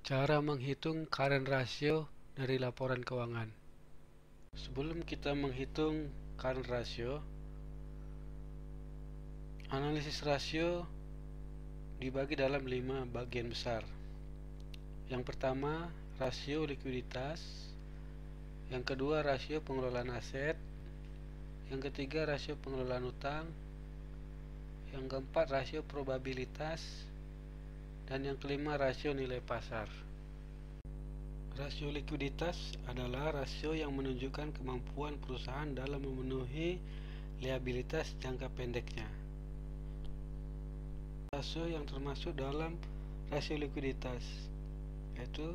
Cara menghitung current ratio dari laporan keuangan. Sebelum kita menghitung current ratio, analisis rasio dibagi dalam 5 bagian besar. Yang pertama, rasio likuiditas. Yang kedua, rasio pengelolaan aset. Yang ketiga, rasio pengelolaan utang. Yang keempat, rasio probabilitas. Dan yang kelima, rasio nilai pasar. Rasio likuiditas adalah rasio yang menunjukkan kemampuan perusahaan dalam memenuhi liabilitas jangka pendeknya. Rasio yang termasuk dalam rasio likuiditas yaitu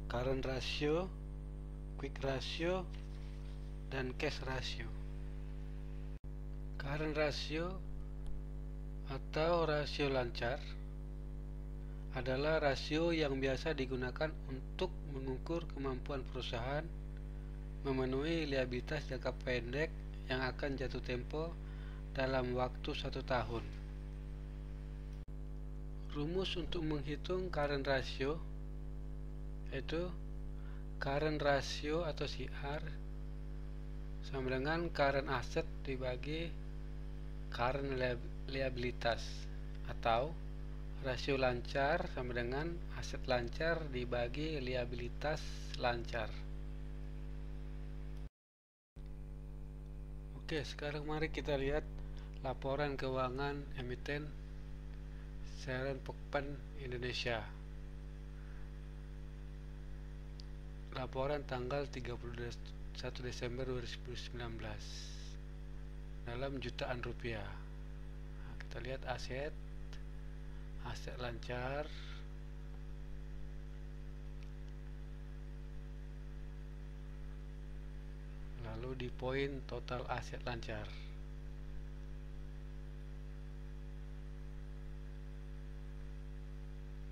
current ratio, quick ratio, dan cash ratio. Current ratio atau rasio lancar adalah rasio yang biasa digunakan untuk mengukur kemampuan perusahaan memenuhi liabilitas jangka pendek yang akan jatuh tempo dalam waktu 1 tahun. Rumus untuk menghitung current ratio yaitu current ratio atau CR sama dengan current asset dibagi current liabilitas, atau rasio lancar sama dengan aset lancar dibagi liabilitas lancar. Oke, sekarang mari kita lihat laporan keuangan emiten Sharon Pokpan Indonesia. Laporan tanggal 31 Desember 2019 dalam jutaan rupiah. Nah, kita lihat aset lancar, lalu di poin total aset lancar.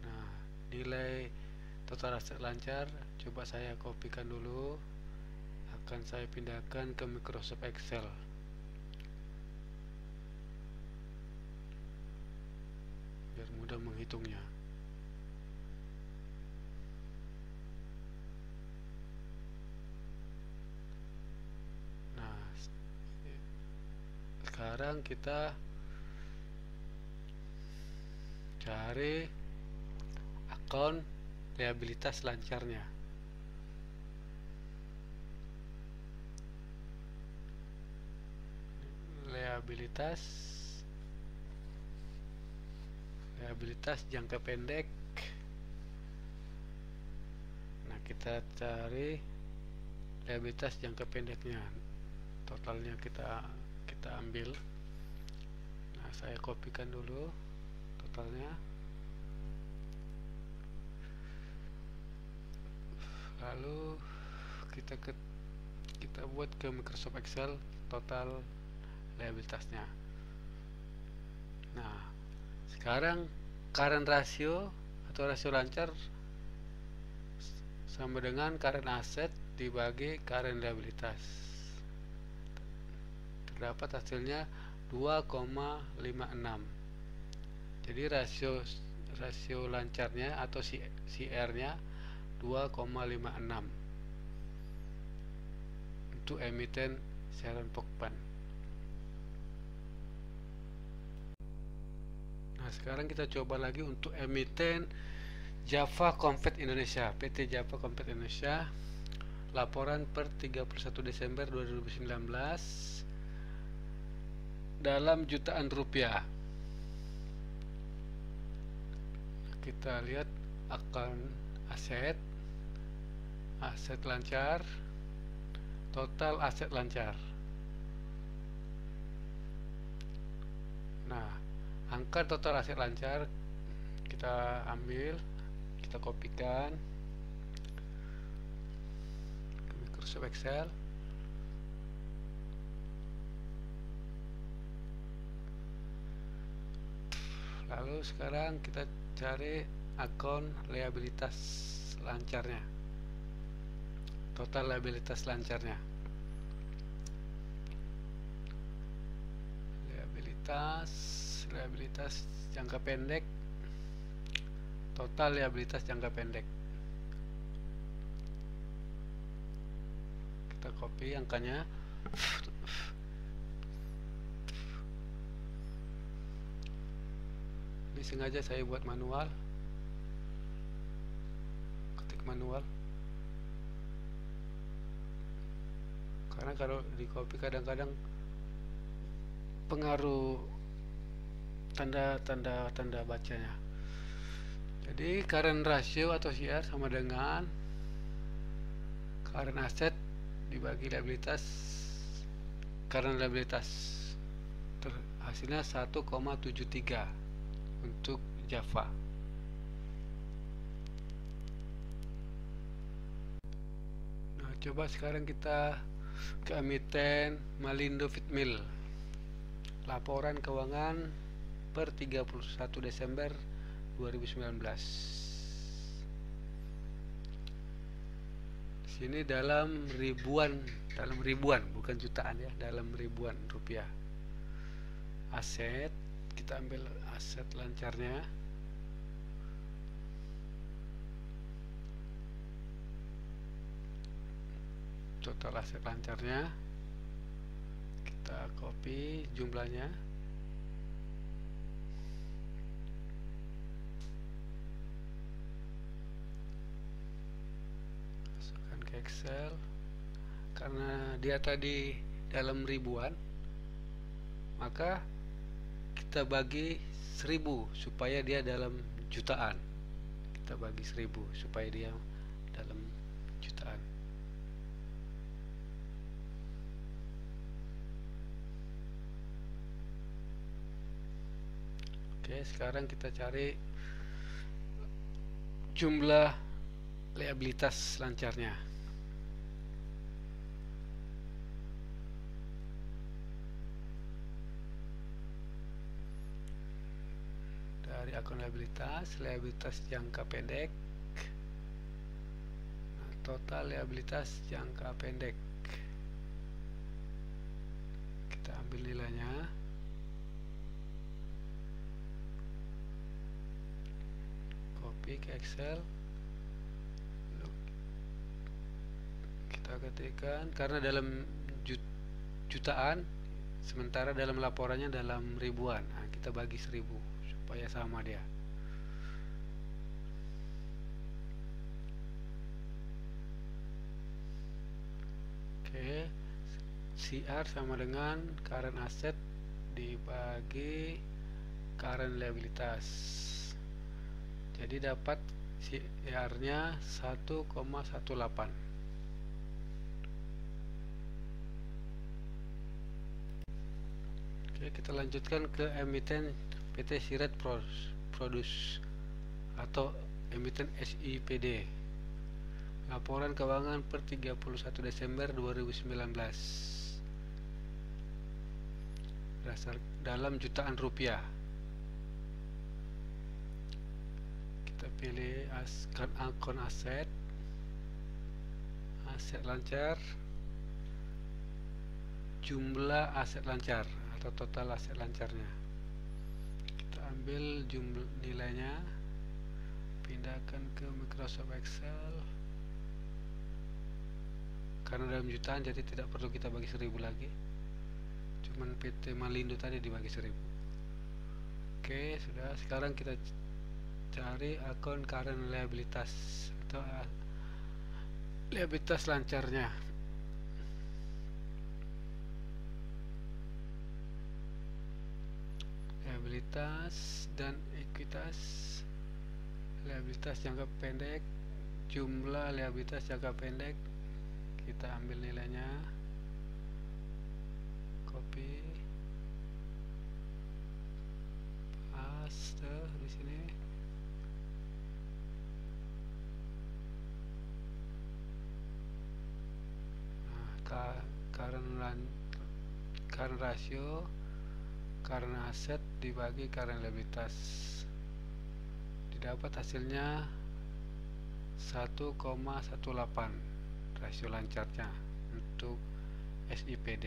Nah, nilai total aset lancar coba saya kopikan dulu, akan saya pindahkan ke Microsoft Excel. Biar mudah menghitungnya. Nah, sekarang kita cari akun liabilitas lancarnya. Liabilitas jangka pendek. Nah, kita cari liabilitas jangka pendeknya. Totalnya kita ambil. Nah, saya kopikan dulu totalnya. Lalu kita buat ke Microsoft Excel total liabilitasnya. Nah, sekarang current ratio atau rasio lancar sama dengan current asset dibagi current liabilitas. Terdapat hasilnya 2,56. Jadi rasio lancarnya atau CR-nya 2,56 untuk emiten Sharon Pokpan. Nah, sekarang kita coba lagi untuk emiten Java Convert Indonesia, PT Java Convert Indonesia. Laporan per 31 Desember 2019 dalam jutaan rupiah. Kita lihat akun aset lancar, total aset lancar. Nah, angka total aset lancar kita ambil, kita kopikan ke Microsoft Excel. Lalu sekarang kita cari akun liabilitas lancarnya, total liabilitas lancarnya. Liabilitas jangka pendek total liabilitas jangka pendek. Kita copy angkanya. Ini sengaja saya buat manual, ketik manual, karena kalau di copy kadang-kadang pengaruh tanda bacanya. Jadi current ratio atau CR sama dengan current asset dibagi liabilitas current liabilitas. Hasilnya 1,73 untuk Java. Nah, coba sekarang kita ke emiten Malindo Feedmill. Laporan keuangan per 31 Desember 2019. Di sini dalam ribuan bukan jutaan ya, dalam ribuan rupiah. Aset, kita ambil aset lancarnya. Total aset lancarnya. Kita copy jumlahnya. Masukkan ke Excel. Karena dia tadi dalam ribuan, maka kita bagi 1000 supaya dia dalam jutaan. Kita bagi 1000 supaya dia dalam jutaan. Oke, sekarang kita cari jumlah liabilitas lancarnya. Dari akun liabilitas jangka pendek. Nah, total liabilitas jangka pendek. Kita ambil nilainya. Copy ke Excel. Kita ketikkan karena dalam jutaan, sementara dalam laporannya dalam ribuan. Nah, kita bagi 1000 supaya sama dia. Oke, CR sama dengan current asset dibagi current liabilitas. Jadi dapat CR-nya 1,18. Oke, kita lanjutkan ke emiten PT Siret Produce atau emiten SIPD. Laporan keuangan per 31 Desember 2019. Dalam jutaan rupiah. Kita pilih akun aset lancar, jumlah aset lancar atau total aset lancarnya. Kita ambil jumlah nilainya, pindahkan ke Microsoft Excel. Karena dalam jutaan jadi tidak perlu kita bagi 1000 lagi, cuman PT Malindo tadi dibagi 1000. Oke, sudah. Sekarang kita cari akun current liabilitas atau liabilitas lancarnya. Liabilitas dan ekuitas. Liabilitas jangka pendek, jumlah liabilitas jangka pendek. Kita ambil nilainya, copy, paste di sini. Nah, current ratio, current asset dibagi current liabilitas. Didapat hasilnya 1,18 rasio lancarnya untuk SIPD.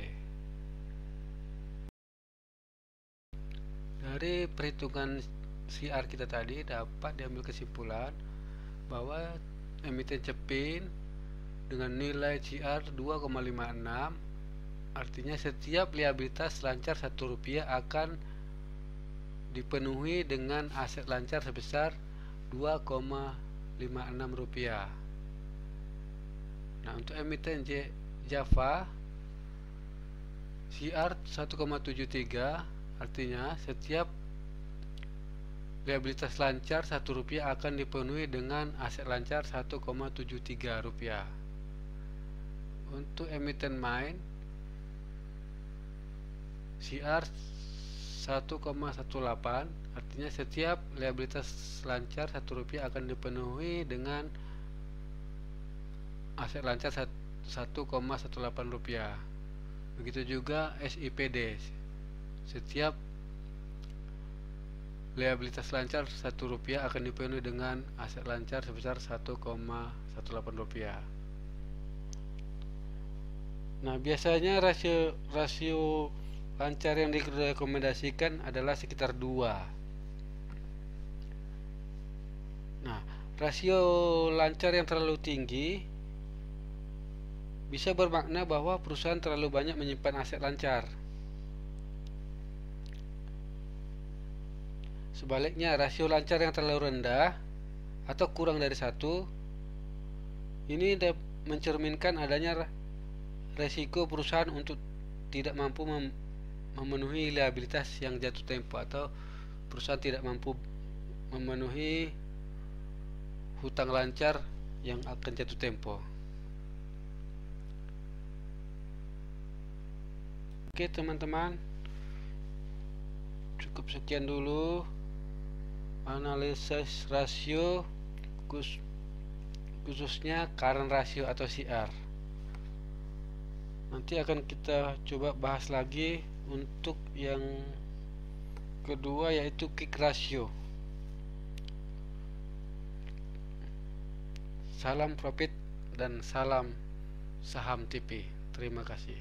Dari perhitungan CR kita tadi, dapat diambil kesimpulan bahwa emiten Cepin dengan nilai CR 2,56, artinya setiap liabilitas lancar Rp1 akan dipenuhi dengan aset lancar sebesar Rp2,56. Nah, untuk emiten Java CR 1,73, artinya setiap liabilitas lancar Rp1 akan dipenuhi dengan aset lancar Rp1,73. Untuk emiten Main CR 1,18, artinya setiap liabilitas lancar Rp1 akan dipenuhi dengan aset lancar Rp1,18. Begitu juga SIPD, setiap liabilitas lancar Rp1 akan dipenuhi dengan aset lancar sebesar Rp1,18. Nah, biasanya rasio lancar yang direkomendasikan adalah sekitar 2. Nah, rasio lancar yang terlalu tinggi bisa bermakna bahwa perusahaan terlalu banyak menyimpan aset lancar. Sebaliknya, rasio lancar yang terlalu rendah atau kurang dari 1, ini mencerminkan adanya resiko perusahaan untuk tidak mampu memenuhi liabilitas yang jatuh tempo, atau perusahaan tidak mampu memenuhi hutang lancar yang akan jatuh tempo. Oke teman-teman, cukup sekian dulu analisis rasio, khususnya current ratio atau CR. Nanti akan kita coba bahas lagi untuk yang kedua, yaitu quick ratio. Salam profit dan salam saham TP. Terima kasih.